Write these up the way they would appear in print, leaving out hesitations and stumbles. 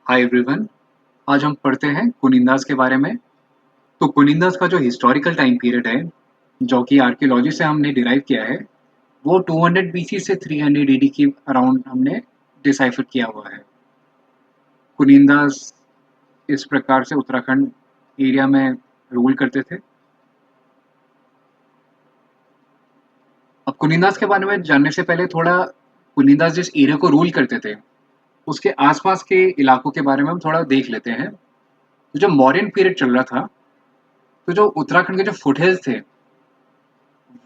Hi everyone. आज हम पढ़ते हैं कुनिंदाज के बारे में। तो कुनिंदाज का जो हिस्टोरिकल टाइम पीरियड है, जो कि आर्कियोलॉजी से हमने डिराइव किया है, वो 200 बीसी से 300 ईडी के अराउंड हमने डिसाइफर किया हुआ है। कुनिंदाज इस प्रकार से उत्तराखंड एरिया में रूल करते थे। अब कुनिंदाज के बारे में जानने से पहले थोड़ा कुनिंदाज जिस एरिया को रूल करते थे उसके आसपास के इलाकों के बारे में हम थोड़ा देख लेते हैं। तो जो मौर्यन पीरियड चल रहा था, तो जो उत्तराखंड के जो फुटहिल्स थे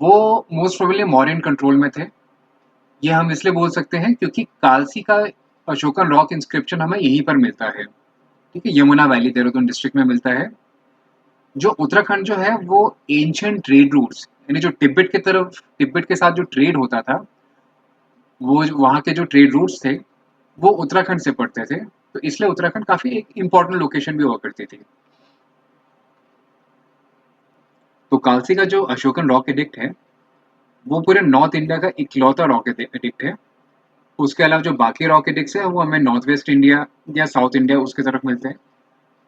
वो मोस्ट प्रोबेबली मौर्यन कंट्रोल में थे। ये हम इसलिए बोल सकते हैं क्योंकि कालसी का अशोकन रॉक इंस्क्रिप्शन हमें यहीं पर मिलता है। ठीक है, यमुना वैली देहरादून डिस्ट्रिक्ट में मिलता है। जो उत्तराखंड जो है वो एंशियंट ट्रेड रूट्स, यानी जो तिब्बत की तरफ तिब्बत के साथ जो ट्रेड होता था, वो वहाँ के जो ट्रेड रूट्स थे वो उत्तराखंड से पड़ते थे। तो इसलिए उत्तराखंड काफी एक इम्पोर्टेंट लोकेशन भी हुआ करती थी। तो कालसी का जो अशोकन रॉक एडिक्ट है वो पूरे नॉर्थ इंडिया का इकलौता रॉक एडिक्ट है। उसके अलावा जो बाकी रॉकेटिक्स है वो हमें नॉर्थ वेस्ट इंडिया या साउथ इंडिया उसकी तरफ मिलते हैं।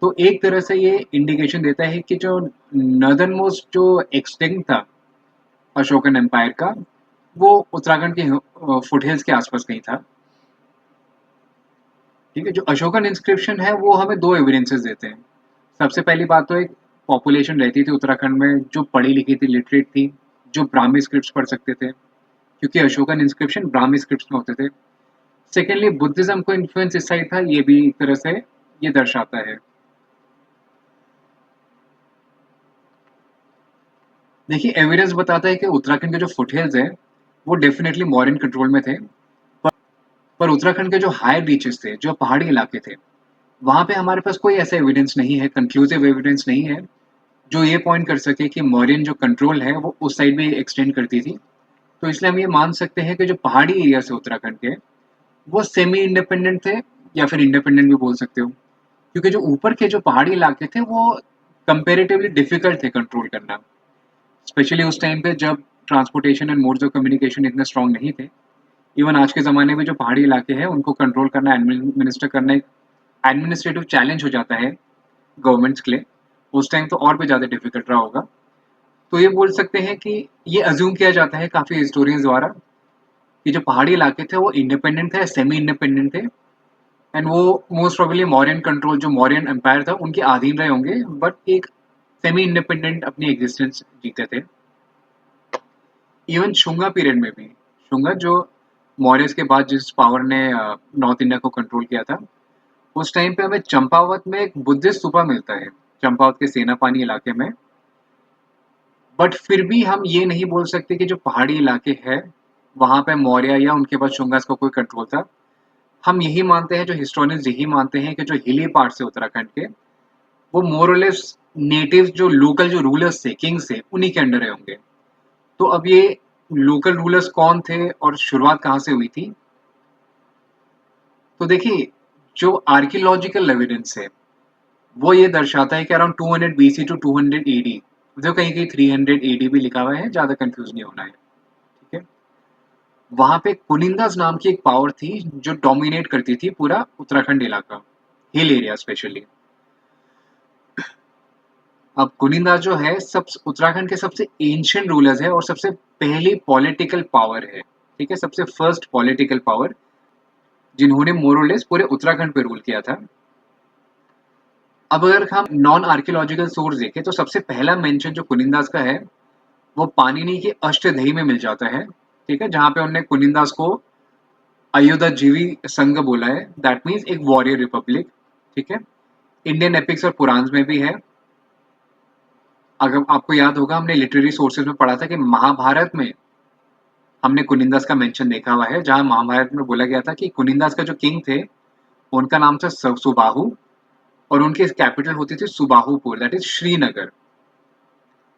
तो एक तरह से ये इंडिकेशन देता है कि जो नॉर्दर्न मोस्ट जो एक्सटेंट था अशोकन एम्पायर का, वो उत्तराखंड के फुटहिल्स के आसपास कहीं था। ठीक है, जो अशोकन इंस्क्रिप्शन है वो हमें दो एविडेंसेस देते हैं। सबसे पहली बात तो एक पॉपुलेशन रहती थी उत्तराखंड में जो पढ़ी लिखी थी, लिटरेट थी, जो ब्राह्मी स्क्रिप्ट पढ़ सकते थे, क्योंकि अशोकन इंस्क्रिप्शन ब्राह्मी स्क्रिप्ट में होते थे। सेकेंडली बुद्धिज्म को इन्फ्लुएंस इस साइड था, ये भी एक तरह से ये दर्शाता है। देखिए, एविडेंस बताता है कि उत्तराखंड के जो फुटहिल्स है वो डेफिनेटली मौर्यन कंट्रोल में थे। पर, पर उत्तराखंड के जो हायर रीचेस थे, जो पहाड़ी इलाके थे, वहां पे हमारे पास कोई ऐसा एविडेंस नहीं है, कंक्लूसिव एविडेंस नहीं है जो ये पॉइंट कर सके कि मौर्यन जो कंट्रोल है वो उस साइड भी एक्सटेंड करती थी। तो इसलिए हम ये मान सकते हैं कि जो पहाड़ी एरिया से उत्तराखंड के, वो सेमी इंडिपेंडेंट थे, या फिर इंडिपेंडेंट भी बोल सकते हो, क्योंकि जो ऊपर के जो पहाड़ी इलाके थे वो कंपेरेटिवली डिफिकल्ट थे कंट्रोल करना, स्पेशली उस टाइम पे जब transportation and modes of communication इतने स्ट्रांग नहीं थे। इवन आज के ज़माने में जो पहाड़ी इलाके हैं उनको कंट्रोल करना, एडमिनिस्टर करना एक एडमिनिस्ट्रेटिव चैलेंज हो जाता है गवर्नमेंट्स के लिए। उस टाइम तो और भी ज़्यादा डिफिकल्ट रहा होगा। तो ये बोल सकते हैं कि ये अज्यूम किया जाता है काफ़ी हिस्टोरियंस द्वारा कि जो पहाड़ी इलाके थे वो इंडिपेंडेंट थे, सेमी इंडिपेंडेंट थे, एंड वो मोस्ट प्रोबेबली मौर्यन कंट्रोल, जो मौर्यन एम्पायर था उनके अधीन रहे होंगे, बट एक सेमी इंडिपेंडेंट अपनी एग्जिस्टेंस जीते थे। इवन शुंगा पीरियड में भी, शुंगा जो मौर्यस के बाद जिस पावर ने नॉर्थ इंडिया को कंट्रोल किया था, उस टाइम पे हमें चंपावत में एक बुद्धिस्ट स्तूपा मिलता है, चंपावत के सेनापानी इलाके में। बट फिर भी हम ये नहीं बोल सकते कि जो पहाड़ी इलाके हैं वहां पे मौर्य या उनके बाद शुंगास का कोई कंट्रोल था। हम यही मानते हैं, जो हिस्टोरियंस यही मानते हैं कि जो हिली पार्ट से उत्तराखंड के, वो मोरलेस नेटिव जो लोकल जो रूलर्स थे, किंग्स थे, उन्हीं के अंडर रहे होंगे। तो अब ये लोकल रूलर्स कौन थे और शुरुआत कहाँ से हुई थी? तो देखिए, जो आर्कियोलॉजिकल एविडेंस है वो ये दर्शाता है कि अराउंड 200 बीसी टू 200 एडी, जो कहीं कहीं 300 एडी भी लिखा हुआ है, ज्यादा कंफ्यूज नहीं होना है। ठीक है, वहां पे कुनिंदाज नाम की एक पावर थी जो डोमिनेट करती थी पूरा उत्तराखंड इलाका, हिल एरिया स्पेशली। अब कुनिंदा जो है सब उत्तराखंड के सबसे एंशियंट रूलर्स है और सबसे पहली पॉलिटिकल पावर है। ठीक है, सबसे फर्स्ट पॉलिटिकल पावर जिन्होंने मोरलेस पूरे उत्तराखंड पे रूल किया था। अब अगर हम नॉन आर्कियोलॉजिकल सोर्स देखें तो सबसे पहला मेंशन जो कुनिंदास का है वो पाणिनि के अष्टदही में मिल जाता है। ठीक है, जहां पे उन्होंने कुनिंदास को अयोध्याजीवी संघ बोला है, दैट मीन्स एक वॉरियर रिपब्लिक। ठीक है, इंडियन एपिक्स और पुराण में भी है। अगर आपको याद होगा हमने लिटरेरी सोर्सेज में पढ़ा था कि महाभारत में हमने कुनिंदास का मेंशन देखा हुआ है, जहां महाभारत में बोला गया था कि कुनिंदास का जो किंग थे उनका नाम था सुबाहु, और उनकी कैपिटल होती थी सुबाहुपुर, दैट इज श्रीनगर।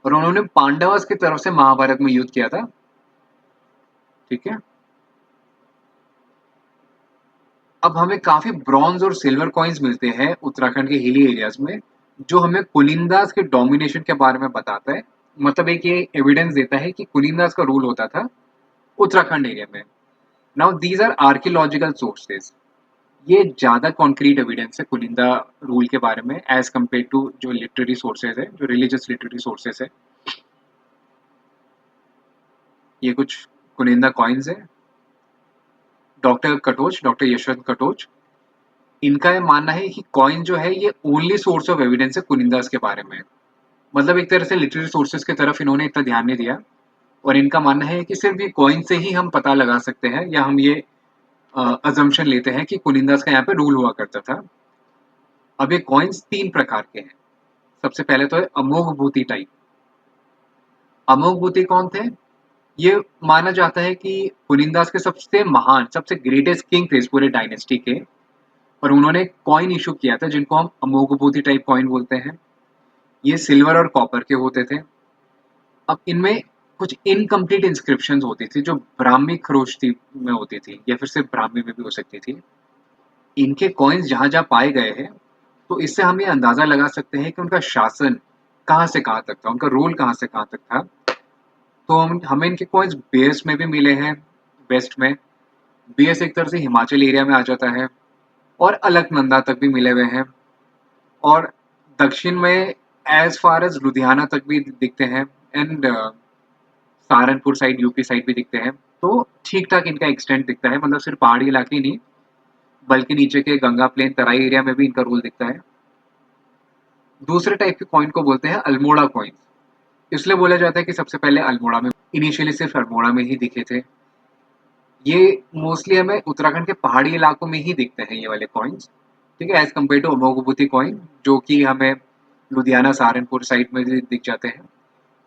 और उन्होंने पांडवस की तरफ से महाभारत में युद्ध किया था। ठीक है, अब हमें काफी ब्रॉन्ज और सिल्वर कॉइन्स मिलते हैं उत्तराखंड के हिली एरियाज में, जो हमें कुनिंदास के डोमिनेशन के बारे में बताता है। मतलब एक ये एविडेंस देता है कि कुनिंदास का रूल होता था उत्तराखंड एरिया में। Now these are archaeological sources. ये ज़्यादा कॉन्क्रीट एविडेंस है कुनिंदा रूल के बारे में एज़ कम्पेयर टू जो लिटरेरी सोर्सेज़ है, जो रिलीजियस लिटरेरी सोर्सेज़ है। ये कुछ कुनिंदा कॉइन्स है। डॉक्टर यशवंत कटोच, इनका ये मानना है कि कॉइन जो है ये ओनली सोर्स ऑफ एविडेंस है कुनिंदास के बारे में। मतलब एक तरह से लिटरेरी सोर्सेज़ की तरफ इन्होंने इतना ध्यान नहीं दिया और इनका मानना है कि सिर्फ़ ये कॉइन से ही हम पता लगा सकते हैं या हम ये अज़म्पशन लेते हैं कि कुनिंदास का यहाँ पे रूल हुआ करता था। अब ये कॉइन्स 3 प्रकार के हैं। सबसे पहले तो है अमोघ भूति टाइप। अमोघ भूति कौन थे? ये माना जाता है कि कुनिंदास के सबसे महान, सबसे ग्रेटेस्ट किंग थे इस पूरे डायनेस्टी के और उन्होंने कॉइन इश्यू किया था जिनको हम अमोघ भूति टाइप कॉइन बोलते हैं। ये सिल्वर और कॉपर के होते थे। अब इनमें कुछ इनकम्प्लीट इंस्क्रिप्शंस होती थी जो ब्राह्मी खरोष्टी में होती थी या फिर सिर्फ ब्राह्मी में भी हो सकती थी। इनके कॉइन्स जहाँ-जहाँ पाए गए हैं, तो इससे हम ये अंदाज़ा लगा सकते हैं कि उनका शासन कहाँ से कहाँ तक था, उनका रूल कहाँ से कहाँ तक था। तो हमें इनके कॉइन्स बेस में भी मिले हैं, वेस्ट में। बेस एक तरह से हिमाचल एरिया में आ जाता है और अलकनंदा तक भी मिले हुए हैं और दक्षिण में एज़ फार एज़ लुधियाना तक भी दिखते हैं and Saharanpur side, UP side भी दिखते हैं। तो ठीक-ठाक इनका एक्सटेंट दिखता है, मतलब सिर्फ पहाड़ी इलाके ही नहीं, बल्कि नीचे के गंगा प्लेन, तराई एरिया में भी इनका रूल दिखता है। दूसरे टाइप के कॉइन को बोलते हैं अल्मोड़ा कॉइन। इसलिए बोला जाता है कि सबसे पहले अल्मोड़ा में, इनिशियली सिर्फ अल्मोड़ा में ही दिखे थे। ये मोस्टली हमें उत्तराखंड के पहाड़ी इलाकों में ही दिखते हैं ये वाले कॉइन्स, ठीक है, एज कम्पेयर टू अमोघबूती कॉइन जो कि हमें लुधियाना सहारनपुर साइड में भी दिख जाते हैं।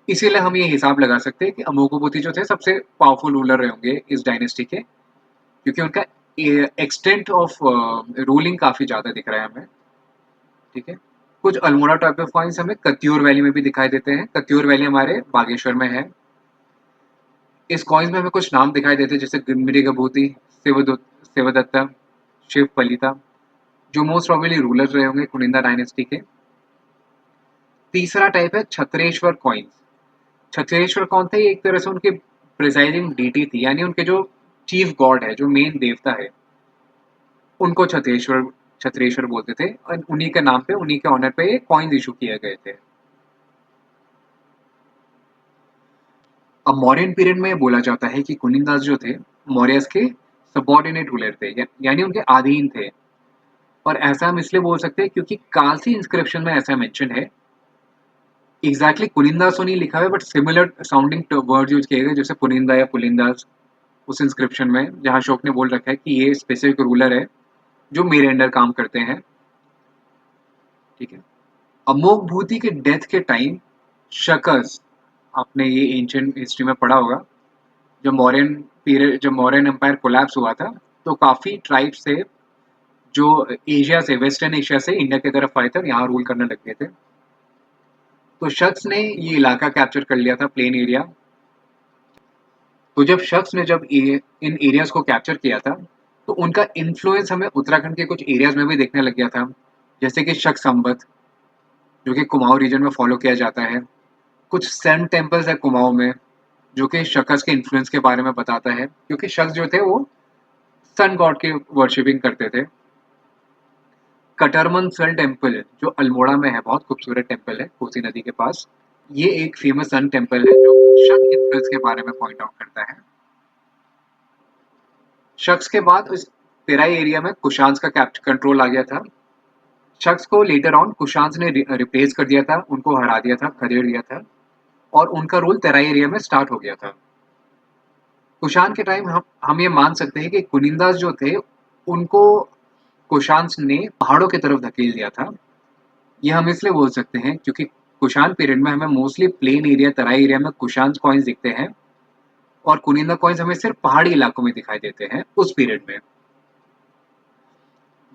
इसीलिए हम ये हिसाब लगा सकते हैं कि अमोघबूती जो थे सबसे पावरफुल रूलर रहे होंगे इस डायनेस्टी के, क्योंकि उनका एक्सटेंट ऑफ रूलिंग काफी ज्यादा दिख रहा है हमें, ठीक है। कुछ अल्मोड़ा टाइप ऑफ कॉइन्स हमें कत्यूर वैली में भी दिखाई देते हैं। कत्यूर वैली हमारे बागेश्वर में है। इस कॉइन्स में हमें कुछ नाम दिखाई देते हैं जैसे मृगभूति, शिवदत्ता, शिव पलिता, जो मोस्ट प्रोबेबली रूलर रहे होंगे कुनिंदा डायनेस्टी के। तीसरा टाइप है छत्रेश्वर कॉइन्स। छत्रेश्वर कौन थे? ये एक तरह से उनके प्रिसाइडिंग डीटी थी, यानी उनके जो चीफ गॉड है, जो मेन देवता है, उनको छत्रेश्वर छत्रेश्वर बोलते थे और उन्हीं के नाम पे, उन्हीं के ऑनर पे कॉइन्स इशू किए गए थे। अब मौर्यन पीरियड में बोला जाता है कि कुनिंदास जो थे मौर्यस के सबॉर्डिनेट रूलर थे, यानी उनके अधीन थे। और ऐसा हम इसलिए बोल सकते हैं क्योंकि कालसी इंस्क्रिप्शन में ऐसा मेंशन है। एग्जैक्टली कुनिंदास तो नहीं लिखा है but similar sounding word use किए गए जैसे पुनिंदा या पुलिंदास उस इंस्क्रिप्शन में, जहाँ अशोक ने बोल रखा है कि ये स्पेसिफिक रूलर है जो मेरे अंडर काम करते हैं, ठीक है। अमोघ भूति के डेथ के टाइम शकस, आपने ये एंशियंट हिस्ट्री में पढ़ा होगा, जब मौर्यन पीरियड, जब मौर्यन एम्पायर कोलैप्स हुआ था, तो काफी ट्राइब्स से जो एशिया से, वेस्टर्न एशिया से इंडिया की तरफ आए थे और यहाँ रूल करने लग गए थे। तो शख्स ने ये इलाका कैप्चर कर लिया था, प्लेन एरिया। तो जब शख्स ने इन एरियाज को कैप्चर किया था, तो उनका इन्फ्लुएंस हमें उत्तराखंड के कुछ एरियाज में भी देखने लग गया था, जैसे कि शक संवत, जो कि कुमाऊं रीजन में फॉलो किया जाता है। कुछ सन टेम्पल्स है कुमाऊं में, जो कि शकस के इन्फ्लुएंस के बारे में बताता है, क्योंकि शख्स जो थे वो सन गॉड की वर्शिपिंग करते थे। कटरमन सन टेम्पल जो अल्मोड़ा में है, बहुत खूबसूरत टेम्पल है कोसी नदी के पास। ये एक फेमस सन टेम्पल है जो शक इन्फ्लुएंस के बारे में पॉइंट आउट करता है। शख्स के बाद इस तेराई एरिया में कुशांस का कंट्रोल आ गया था। शख्स को लेटर ऑन कुशांस ने रिप्लेस कर दिया था, उनको हरा दिया था, खदेड़ दिया था और उनका रूल तेराई एरिया में स्टार्ट हो गया था। कुशान के टाइम हम ये मान सकते हैं कि कुनिंदास जो थे उनको कुशांस ने पहाड़ों की तरफ धकेल दिया था। ये हम इसलिए बोल सकते हैं क्योंकि कुशान पीरियड में हमें मोस्टली प्लेन एरिया, तराई एरिया में कुशांस कॉइन्स दिखते हैं और कुनिंदा कॉइन्स हमें सिर्फ पहाड़ी इलाकों में दिखाई देते हैं उस पीरियड में।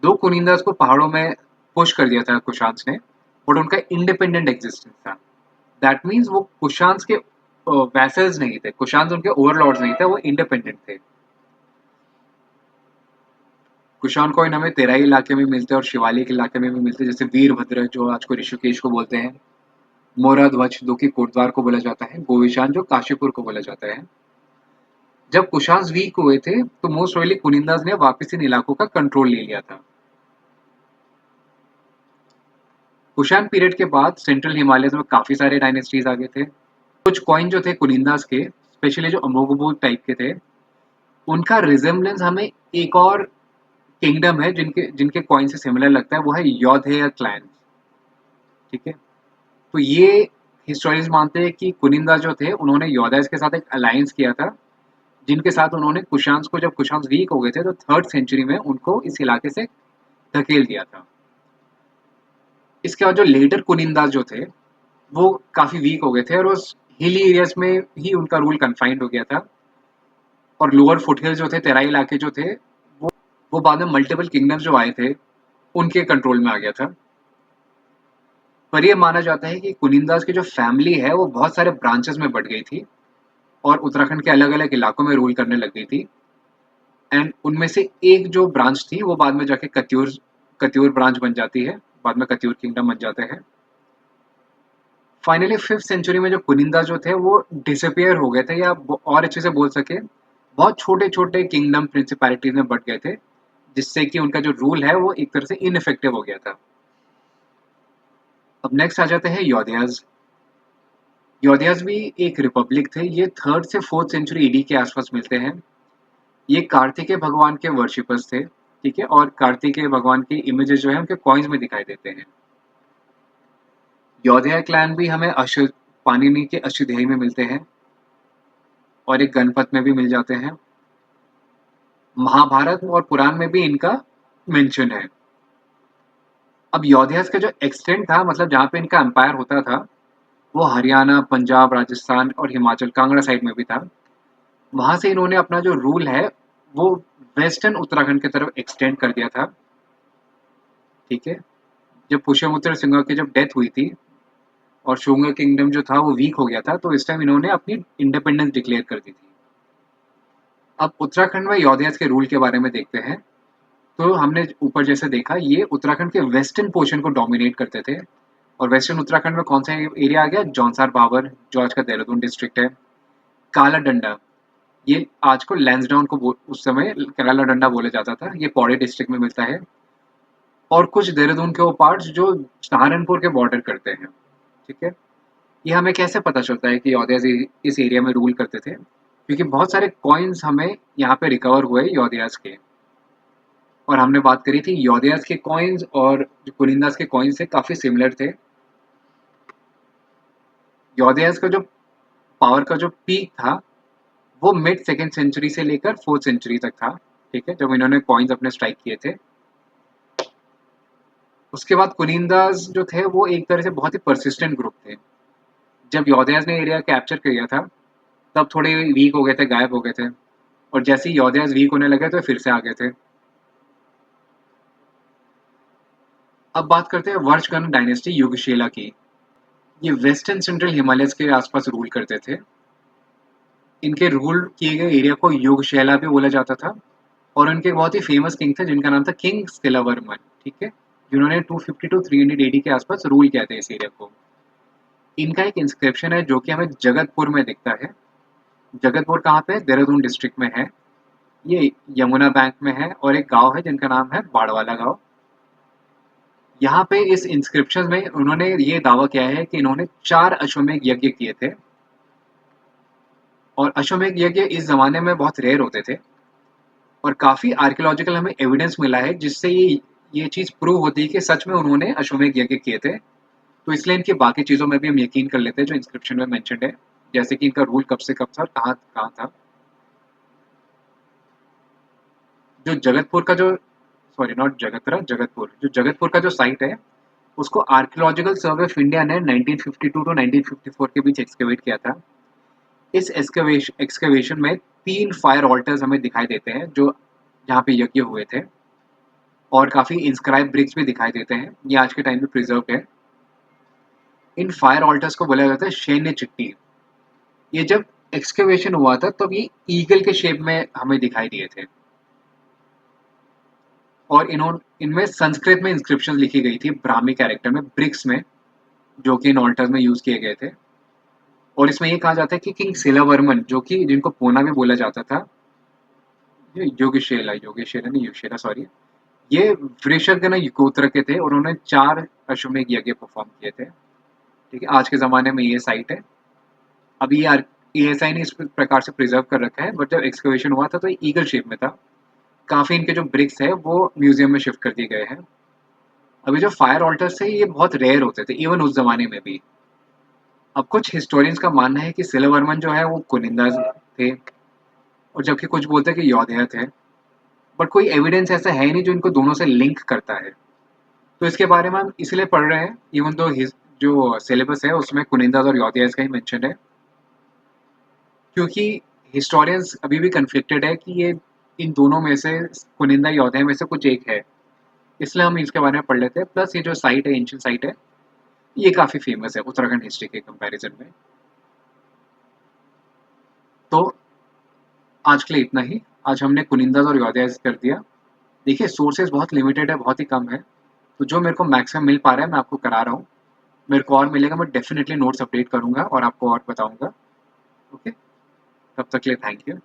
दो कुनिंदास को पहाड़ों में पुश कर दिया था कुशांस ने, बट उनका इंडिपेंडेंट एग्जिस्टेंस था। दैट मीन्स वो कुशांस के वैसल्स नहीं थे, कुशांस उनके ओवरलॉर्ड्स नहीं थे, वो इंडिपेंडेंट थे। कुशान कॉइन हमें तेराई इलाके में मिलते हैं और शिवालिक इलाके में भी मिलते हैं, जैसे वीरभद्र जो आज को ऋषिकेश को बोलते हैं, मोरा ध्वज जो कि कोटद्वार को बोला जाता है, गोविशान जो काशीपुर को बोला जाता है। जब कुशान्स वीक हुए थे तो मोस्ट प्रोबेबली कुनिंदाज ने वापस इन इलाकों का कंट्रोल ले लिया था। कुशान पीरियड के बाद सेंट्रल हिमालयस में काफी सारे डायनेस्टीज आ गए थे। कुछ कॉइन जो थे कुनिंदाज के, स्पेशली जो अमोगबो टाइप के थे, उनका रिजेम्बलेंस हमें एक और किंगडम है जिनके जिनके कॉइन से सिमिलर लगता है, वो है योधेय क्लैन। ठीक है, तो ये हिस्टोरियंस मानते हैं कि कुनिंदा जो थे उन्होंने योधाइस के साथ एक अलायंस किया था, जिनके साथ उन्होंने कुशान्स को, जब कुशान्स वीक हो गए थे तो 3rd सेंचुरी में उनको इस इलाके से धकेल दिया था। इसके बाद जो लेटर कुनिंदाज जो थे वो काफी वीक हो गए थे और उस हिली एरियाज में ही उनका रूल कन्फाइंड हो गया था। और लोअर फुटहिल्स जो थे, तेराई इलाके जो थे, वो बाद में मल्टीपल किंगडम्स जो आए थे उनके कंट्रोल में आ गया था। पर यह माना जाता है कि कुनिंदाज की जो फैमिली है वो बहुत सारे ब्रांचेस में बट गई थी और उत्तराखंड के अलग अलग इलाकों में रूल करने लग गई थी। एंड उनमें से एक जो ब्रांच थी वो बाद में जाके कत्यूर कत्यूर ब्रांच बन जाती है, बाद में कत्यूर किंगडम बन जाते हैं। फाइनली 5th सेंचुरी में जो कुनिंदा जो थे वो डिसअपियर हो गए थे, या और अच्छे से बोल सके बहुत छोटे छोटे किंगडम प्रिंसिपैलिटीज में बट गए थे, जिससे कि उनका जो रूल है वो एक तरह से इनइफेक्टिव हो गया था। अब नेक्स्ट आ जाते हैं योधियाज। योधियाज भी एक रिपब्लिक थे। ये 3rd से 4th सेंचुरी ईडी के आसपास मिलते हैं। ये कार्तिकेय भगवान के वर्शिपर्स थे। ठीक है, और कार्तिकेय भगवान की इमेजेस जो है उनके कॉइन्स में दिखाई देते हैं। योधिया क्लैन भी हमें पाणिनि के अष्टध्यायी में मिलते हैं और एक गणपत में भी मिल जाते हैं। महाभारत और पुराण में भी इनका मेंशन है। अब योधियास का जो एक्सटेंट था, मतलब जहाँ पे इनका एम्पायर होता था, वो हरियाणा, पंजाब, राजस्थान और हिमाचल, कांगड़ा साइड में भी था। वहां से इन्होंने अपना जो रूल है वो वेस्टर्न उत्तराखंड की तरफ एक्सटेंड कर दिया था। ठीक है, जब पुष्यमित्र सिंह की जब डेथ हुई थी और शुंग किंगडम जो था वो वीक हो गया था, तो इस टाइम इन्होंने अपनी इंडिपेंडेंस डिक्लेयर कर दी थी। अब उत्तराखंड में योधियास के रूल के बारे में देखते हैं। तो हमने ऊपर जैसे देखा, ये उत्तराखंड के वेस्टर्न पोर्शन को डोमिनेट करते थे। और वेस्टर्न उत्तराखंड में कौन सा एरिया आ गया? जौनसार बावर, जो आज का देहरादून डिस्ट्रिक्ट है। काला डंडा, ये आज को लैंसडाउन को उस समय काला डंडा बोला जाता था, ये पौड़ी डिस्ट्रिक्ट में मिलता है। और कुछ देहरादून के वो पार्ट्स जो सहारनपुर के बॉर्डर करते हैं। ठीक है, ये हमें कैसे पता चलता है कि योधियास इस एरिया में रूल करते थे? क्योंकि बहुत सारे कॉइन्स हमें यहाँ पे रिकवर हुए योधियास के। और हमने बात करी थी योधियास के कॉइन्स और जो कुनिंदास के कॉइन्स से काफी सिमिलर थे। योधियास का जो पावर का जो पीक था वो मिड 2nd सेंचुरी से लेकर 4th सेंचुरी तक था। ठीक है, जब इन्होंने कॉइन्स अपने स्ट्राइक किए थे। उसके बाद कुनिंदास जो थे वो एक तरह से बहुत ही परसिस्टेंट ग्रुप थे। जब योधियास ने एरिया कैप्चर किया था तब थोड़े वीक हो गए थे, गायब हो गए थे। और जैसे ही योधियास वीक होने लगे तो फिर से आ गए थे। अब बात करते हैं वर्षगण डायनेस्टी युगशेला की। ये वेस्टर्न सेंट्रल हिमालयस के आसपास रूल करते थे। इनके रूल किए गए एरिया को युगशैला भी बोला जाता था। और उनके बहुत ही फेमस किंग थे जिनका नाम था किंग स्किलावर्मन। ठीक है, जिन्होंने 250 टू 300 एडी के आसपास रूल किया था इस एरिया को। इनका एक इंस्क्रिप्शन है जो कि हमें जगतपुर में दिखता है। जगतपुर कहाँ पे है? देहरादून डिस्ट्रिक्ट में है। ये यमुना बैंक में है और एक गांव है जिनका नाम है बाड़वाला गांव। यहाँ पे इस इंस्क्रिप्शन में उन्होंने ये दावा किया है कि इन्होंने 4 अश्वमेध यज्ञ किए थे। और अश्वमेध यज्ञ इस जमाने में बहुत रेयर होते थे और काफी आर्कियोलॉजिकल हमें एविडेंस मिला है जिससे ये चीज प्रूव होती है कि सच में उन्होंने अश्वमेध यज्ञ किए थे। तो इसलिए इनकी बाकी चीजों में भी हम यकीन कर लेते हैं जो इंस्क्रिप्शन में मेंशन्ड है, जैसे कि इनका रूल कब से कब था और कहाँ कहाँ था। जो जगतपुर का जो सॉरी नॉट जगतरा, जगतपुर, जो जगतपुर का जो साइट है उसको आर्कियोलॉजिकल सर्वे ऑफ इंडिया ने 1952 टू 1954 के बीच एक्सकेवेट किया था। इस एक्सकेवेशन में 3 फायर ऑल्टर्स हमें दिखाई देते हैं जो जहाँ पे यज्ञ हुए थे। और काफी इंस्क्राइब ब्रिक्स भी दिखाई देते हैं, ये आज के टाइम में प्रिजर्व्ड है। इन फायर ऑल्टर्स को बोला जाता है सैन्य चिट्टी। ये जब एक्सकेवेशन हुआ था तब ये ईगल के शेप में हमें दिखाई दिए थे। और इनमें संस्कृत में इंस्क्रिप्शन लिखी गई थी ब्राह्मी कैरेक्टर में, ब्रिक्स में, जो कि इन ऑल्टर्स में यूज किए गए थे। और इसमें ये कहा जाता है कि किंग सेलावर्मन, जो कि जिनको पूना भी बोला जाता था, ये योगेशेला नहीं युगशेला सॉरी, ये वृषगन गोत्र के थे और उन्होंने 4 अश्वमेध यज्ञ परफॉर्म किए थे। ठीक है, आज के ज़माने में ये साइट है। अभी यार एएसआई ने इस प्रकार से प्रिजर्व कर रखा है, बट जब एक्सकवेशन हुआ था तो ये ईगल शेप में था। काफ़ी इनके जो ब्रिक्स है वो म्यूज़ियम में शिफ्ट कर दिए गए हैं। अभी जो फायर ऑल्टर्स थे ये बहुत रेयर होते थे इवन उस ज़माने में भी। अब कुछ हिस्टोरियंस का मानना है कि सेलावर्मन जो है वो कुनिंदा थे और जबकि कुछ बोलते हैं कि यौधेय थे। बट कोई एविडेंस ऐसा है नहीं जो इनको दोनों से लिंक करता है। तो इसके बारे में हम इसलिए पढ़ रहे हैं इवन दो जो सिलेबस है उसमें कुनिंदाज और यौधेयस का ही मेंशन है, क्योंकि हिस्टोरियंस अभी भी कन्फ्लिक्टेड है कि ये इन दोनों में से कुनिंदा यौधेय में से कुछ एक है। इसलिए हम इसके बारे में पढ़ लेते हैं। प्लस ये जो साइट है एंशियंट साइट है ये काफ़ी फेमस है उत्तराखंड हिस्ट्री के कंपैरिजन में। तो आज के लिए इतना ही। आज हमने कुनिंदाज और यौधेयस कर दिया। देखिए सोर्सेज बहुत लिमिटेड है, बहुत ही कम है, तो जो मेरे को मैक्सिमम मिल पा रहा है मैं आपको करा रहा हूँ। मेरे को और मिलेगा मैं डेफिनेटली नोट्स अपडेट करूंगा और आपको और बताऊंगा। ओके, तब तक के लिए थैंक यू।